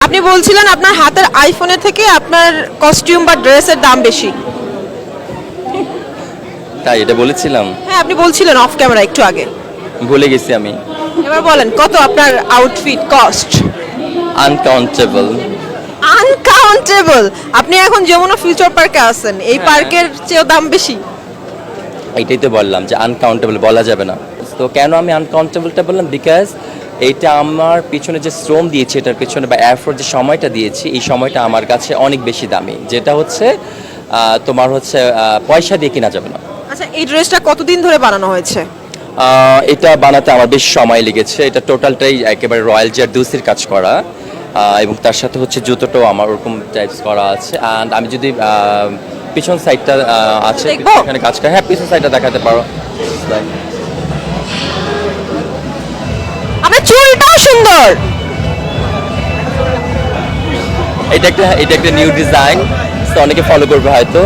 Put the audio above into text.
আপনি বলছিলেন আপনার হাতের আইফোনের থেকে আপনার কস্টিউম বা ড্রেসের দাম বেশি। তাই এটা বলেছিলাম? হ্যাঁ, আপনি বলছিলেন অফ ক্যামেরা একটু আগে। ভুলে গেছি আমি। এবার বলেন কত আপনার আউটফিট কস্ট? আনকাউন্টেবল। আনকাউন্টেবল। আপনি এখন যমুনা ফিউচার পার্কে আছেন, এই পার্কের চেয়েও দাম বেশি। এইটাই তো বললাম যে আনকাউন্টেবল বলা যাবে না। তো কেন আমি আনকাউন্টেবলটা বললাম, বিকজ এইটা আমার পিছনে যে শ্রম দিয়েছি, এটার পিছনে বা এফোর্ট যে সময়টা দিয়েছি, এই সময়টা আমার কাছে অনেক বেশি দামি, যেটা হচ্ছে তোমার হচ্ছে পয়সা দিয়ে কেনা যাবে না। আচ্ছা, এই ড্রেসটা কতদিন ধরে বানানো হয়েছে? এটা বানাতে আমার বেশ সময় লেগেছে। এটা টোটালটাই একেবারে রয়্যাল জারদৌসির কাজ করা, এবং তার সাথে হচ্ছে জুতোটাও আমার ওরকম টাইপস করা আছে। অ্যান্ড আমি যদি পিছন সাইডটা আছে দেখবো? এখানে কাজ করা, হ্যাঁ পিছন সাইডটা দেখাতে পারো। আপনার চুলটাও সুন্দর। এটা একটা নিউ ডিজাইন, তো অনেকে ফলো করবে হয়তো।